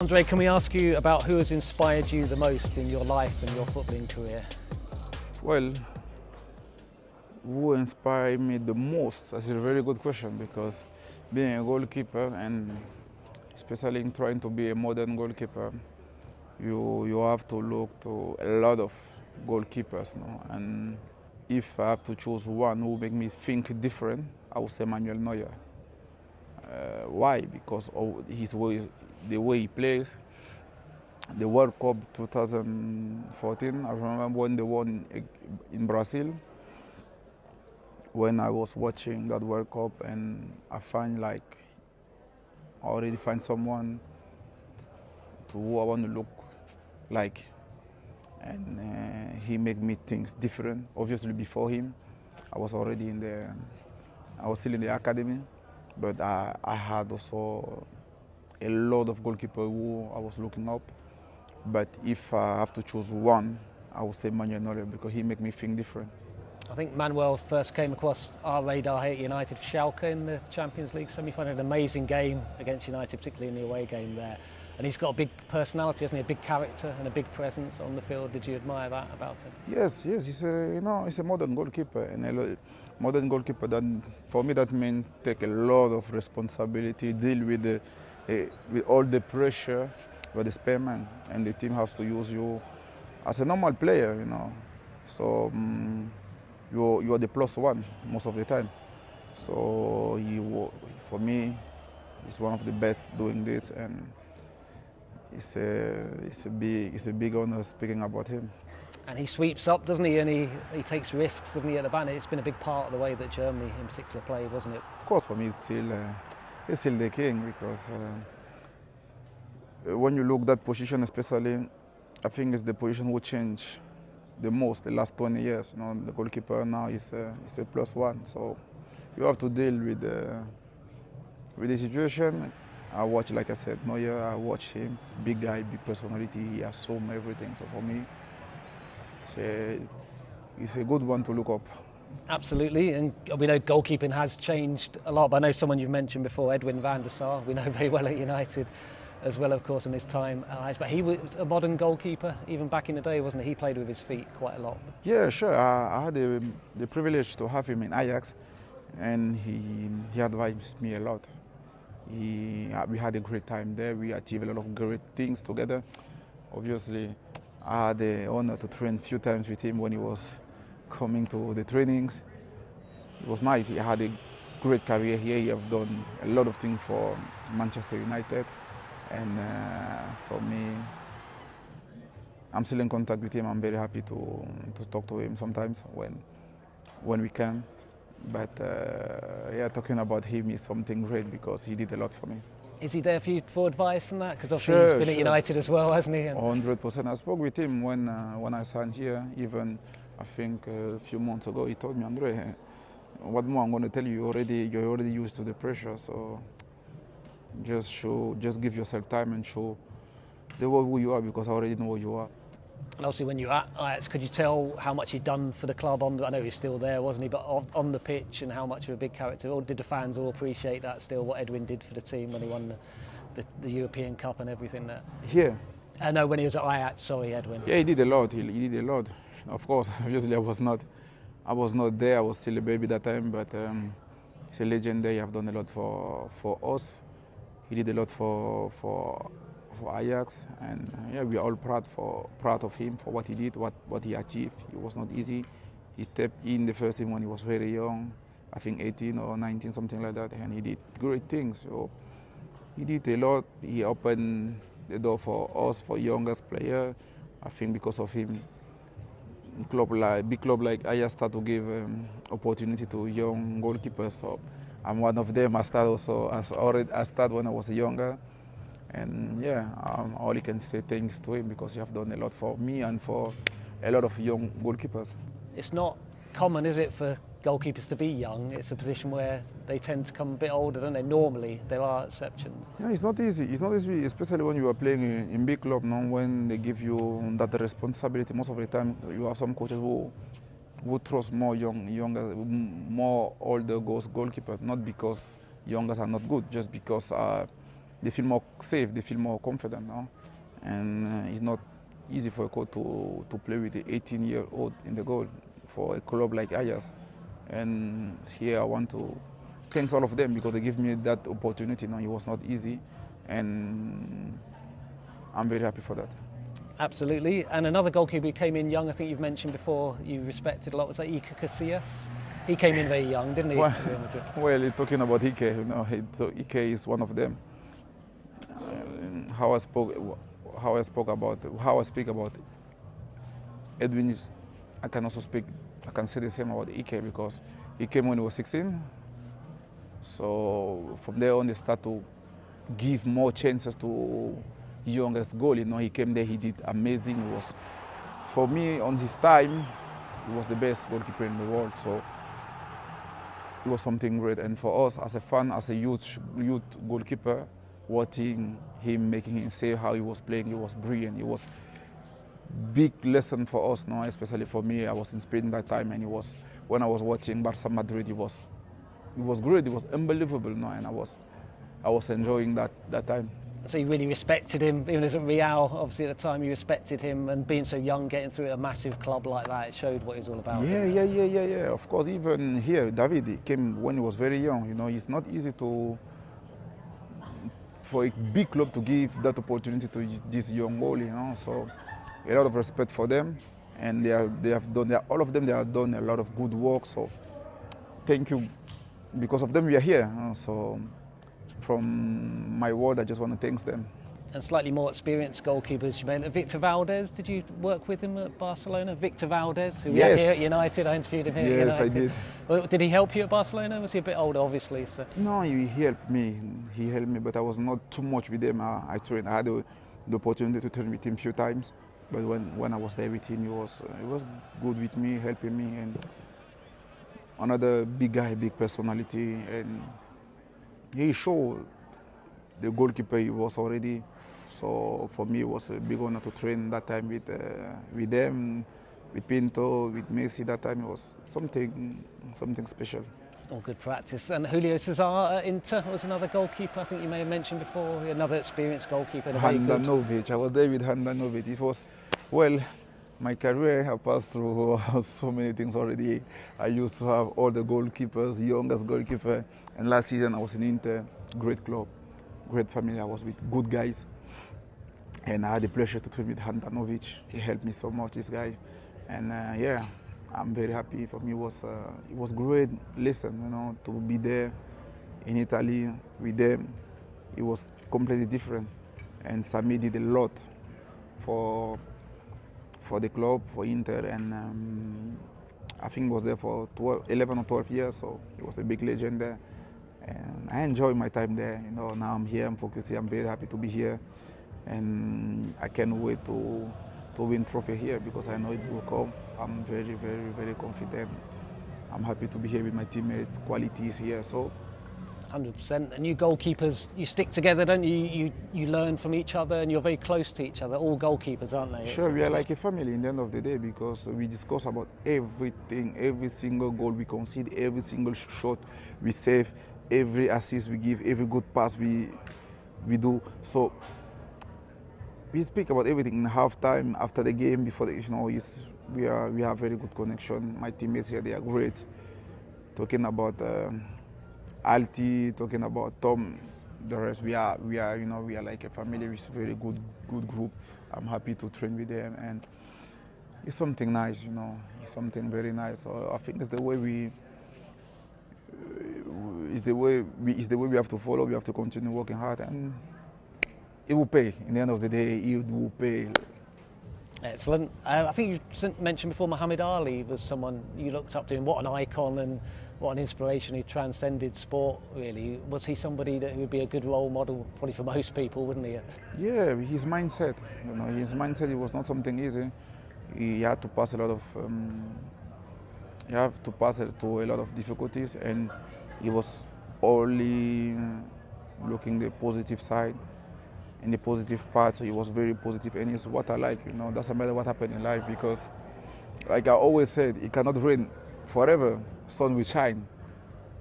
Andre, can we ask you about who has inspired you the most in your life and your footballing career? Well, who inspired me the most? That's a very good question because being a goalkeeper and especially in trying to be a modern goalkeeper, you have to look to a lot of goalkeepers, no? And if I have to choose one who make me think different, I would say Manuel Neuer. Why? Because of his way, the way he plays. The World Cup 2014, I remember when they won in Brazil. When I was watching that World Cup, and I already find someone to who I want to look like, and he made me think different. Obviously, before him, I was still in the academy, but I had also a lot of goalkeepers who I was looking up. But if I have to choose one, I would say Manuel Neuer because he made me think different. I think Manuel first came across our radar here at United for Schalke in the Champions League semi-final. An amazing game against United, particularly in the away game there. And he's got a big personality, hasn't he? A big character and a big presence on the field. Did you admire that about him? Yes. He's a modern goalkeeper, and modern goalkeeper. That for me that means take a lot of responsibility, deal with all the pressure. You're the spare man, and the team has to use you as a normal player, So you are the plus one most of the time. So for me, he's one of the best doing this, and it's a big honor speaking about him. And he sweeps up, doesn't he? And he takes risks, doesn't he, at the back? It's been a big part of the way that Germany in particular played, wasn't it? Of course, for me, he's still the king because. When you look that position, especially, I think it's the position will change the most the last 20 years. The goalkeeper now is a plus one, so you have to deal with the situation. I watch, like I said, Neuer. I watch him, big guy, big personality. He assumes everything. So for me, it's a good one to look up. Absolutely, and we know goalkeeping has changed a lot. But I know someone you've mentioned before, Edwin van der Sar. We know very well at United. As well, of course, in his time at Ajax. But he was a modern goalkeeper, even back in the day, wasn't he? He played with his feet quite a lot. Yeah, sure. I had the privilege to have him in Ajax, and he advised me a lot. We had a great time there. We achieved a lot of great things together. Obviously, I had the honor to train a few times with him when he was coming to the trainings. It was nice. He had a great career here. He has done a lot of things for Manchester United. And for me, I'm still in contact with him. I'm very happy to talk to him sometimes when we can. But talking about him is something great because he did a lot for me. Is he there for you for advice and that? Because obviously he's been at United as well, hasn't he? 100%. I spoke with him when I signed here. Even I think a few months ago, he told me, Andre, what more I'm going to tell you? You're already used to the pressure, so. Just give yourself time and show the world who you are because I already know who you are. And obviously, when you were at Ajax, could you tell how much he'd done for the club? I know he's still there, wasn't he? But on the pitch, and how much of a big character? Or did the fans all appreciate that still? What Edwin did for the team when he won the European Cup and everything there? Here. No, when he was at Ajax. Sorry, Edwin. Yeah, he did a lot. He did a lot. Of course, obviously, I was not there. I was still a baby that time. But he's a legend there. He have done a lot for us. He did a lot for Ajax, and we are all proud of him for what he did, what he achieved. It was not easy. He stepped in the first team when he was very young, I think 18 or 19, something like that, and he did great things. So he did a lot. He opened the door for us, for youngest player. I think because of him, big club like Ajax start to give opportunity to young goalkeepers. So I'm one of them. I started when I was younger, and all I can say thanks to him because he have done a lot for me and for a lot of young goalkeepers. It's not common, is it, for goalkeepers to be young? It's a position where they tend to come a bit older, don't they? Normally, there are exceptions. Yeah, it's not easy. It's not easy, especially when you are playing in big club. Now, when they give you that responsibility, most of the time you have some coaches who trust more younger, more older goalkeepers. Not because youngers are not good, just because they feel more safe, they feel more confident now. And it's not easy for a coach to play with an 18-year-old in the goal for a club like Ajax. And here I want to thank all of them because they give me that opportunity. Now, it was not easy, and I'm very happy for that. Absolutely. And another goalkeeper who came in young, I think you've mentioned before, you respected a lot, was that Iker Casillas. He came in very young, didn't he? Well, talking about Ike, so Ike is one of them. How I speak about Edwin is, I can say the same about Ike because he came when he was 16. So from there on, they start to give more chances to youngest goalie. He came there, he did amazing. It was, for me, on his time, he was the best goalkeeper in the world. So it was something great. And for us, as a fan, as a youth goalkeeper, watching him, making him say how he was playing, it was brilliant. It was big lesson for us, especially for me. I was in Spain that time, and it was when I was watching Barca Madrid. It was great. It was unbelievable, and I was enjoying that time. So you really respected him, even as at Real, obviously at the time you respected him, and being so young, getting through a massive club like that, it showed what he was all about. Yeah. Of course, even here, David, he came when he was very young. It's not easy for a big club to give that opportunity to this young goalie. So a lot of respect for them, and all of them have done a lot of good work. So thank you. Because of them, we are here. So from my word, I just want to thank them. And slightly more experienced goalkeepers, you mentioned Victor Valdez. Did you work with him at Barcelona? Victor Valdez, who we had here at United. I interviewed him here at United. Yes, I did. Well, did he help you at Barcelona? Was he a bit older, obviously? So. No, he helped me. But I was not too much with him. I trained. I had the opportunity to train with him a few times. But when I was there with him, he was good with me, helping me. And another big guy, big personality, and he showed the goalkeeper he was already. So for me, it was a big honor to train that time with them, with Pinto, with Messi. That time it was something special. All good practice. And Julio César at Inter was another goalkeeper. I think you may have mentioned before, another experienced goalkeeper. Handanovic. I was there with Handanovic. It was, well, my career have passed through so many things already. I used to have all the goalkeepers, youngest goalkeeper. And last season I was in Inter, great club, great family. I was with good guys. And I had the pleasure to train with Handanovic. He helped me so much, this guy. And I'm very happy. For me, it was great lesson, to be there in Italy with them. It was completely different. And Sami did a lot for the club, for Inter, and I think he was there for 11 or 12 years, so he was a big legend there. And I enjoy my time there. Now I'm here, I'm focused here, I'm very happy to be here. And I can't wait to win trophy here because I know it will come. I'm very, very, very confident. I'm happy to be here with my teammates. Quality is here, so. 100%. And you goalkeepers, you stick together, don't you? You learn from each other, and you're very close to each other. All goalkeepers, aren't they? Sure, we are like a family in the end of the day because we discuss about everything, every single goal we concede, every single shot we save, every assist we give, every good pass we do. So we speak about everything in halftime, after the game, before we have very good connection. My teammates here, they are great. Talking about Alti, talking about Tom, the rest, we are like a family. It's a very good group. I'm happy to train with them, and it's something nice, It's something very nice. So I think it's the way we have to follow. We have to continue working hard, and it will pay. In the end of the day, it will pay. Excellent. I think you mentioned before Muhammad Ali was someone you looked up to, and what an icon and what an inspiration. He transcended sport, really. Was he somebody that would be a good role model, probably for most people, wouldn't he? Yeah, his mindset. His mindset. It was not something easy. He had to pass a lot of. You have to pass through a lot of difficulties, and he was only looking the positive side. In the positive part, so he was very positive, and it's what I like. Doesn't matter what happened in life, because, like I always said, it cannot rain forever. Sun will shine,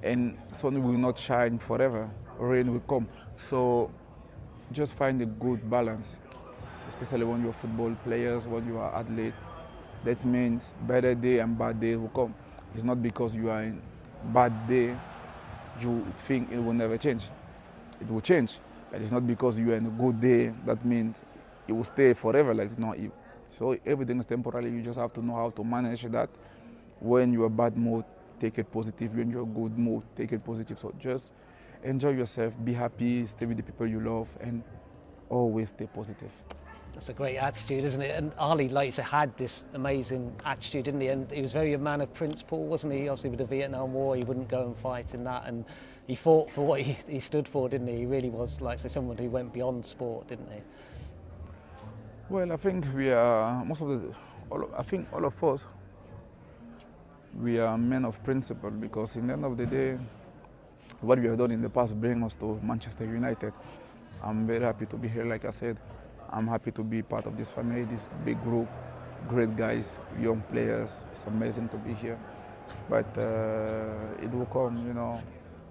and sun will not shine forever. Rain will come. So just find a good balance, especially when you're football players, when you are athlete. That means better day and bad day will come. It's not because you are in bad day you think it will never change. It will change, but it's not because you are in a good day that means it will stay forever. Like it's not. So everything is temporary. You just have to know how to manage that. When you're bad mood, take it positive. When you're good mood, take it positive. So just enjoy yourself, be happy, stay with the people you love, and always stay positive. That's a great attitude, isn't it? And Ali, like you said, had this amazing attitude, didn't he? And he was very a man of principle, wasn't he? Obviously, with the Vietnam War, he wouldn't go and fight in that, and he fought for what he stood for, didn't he? He really was, like say, someone who went beyond sport, didn't he? Well, I think we are I think all of us, we are men of principle because in the end of the day, what we have done in the past brings us to Manchester United. I'm very happy to be here, like I said. I'm happy to be part of this family, this big group, great guys, young players. It's amazing to be here. But it will come,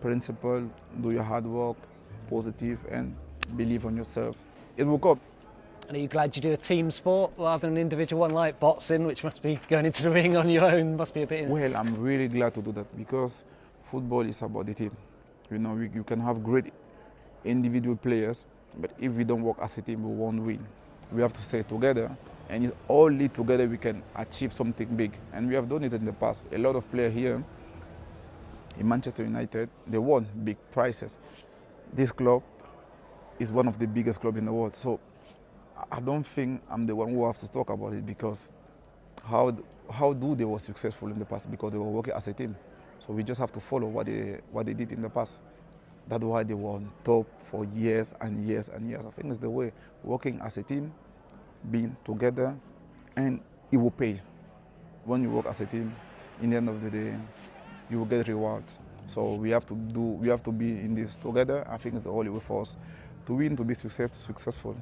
principle, do your hard work, positive, and believe on yourself. It will come. And are you glad you do a team sport rather than an individual one like boxing, which must be going into the ring on your own, must be a bit... Well, I'm really glad to do that because football is about the team. You can have great individual players, but if we don't work as a team, we won't win. We have to stay together, and it's only together we can achieve something big. And we have done it in the past. A lot of players here in Manchester United, they won big prizes. This club is one of the biggest clubs in the world. So I don't think I'm the one who has to talk about it because how do they were successful in the past? Because they were working as a team. So we just have to follow what they did in the past. That's why they were on top for years and years and years. I think it's the way, working as a team, being together, and it will pay. When you work as a team, in the end of the day, you will get reward. So we have to be in this together. I think it's the only way for us to win, to be successful.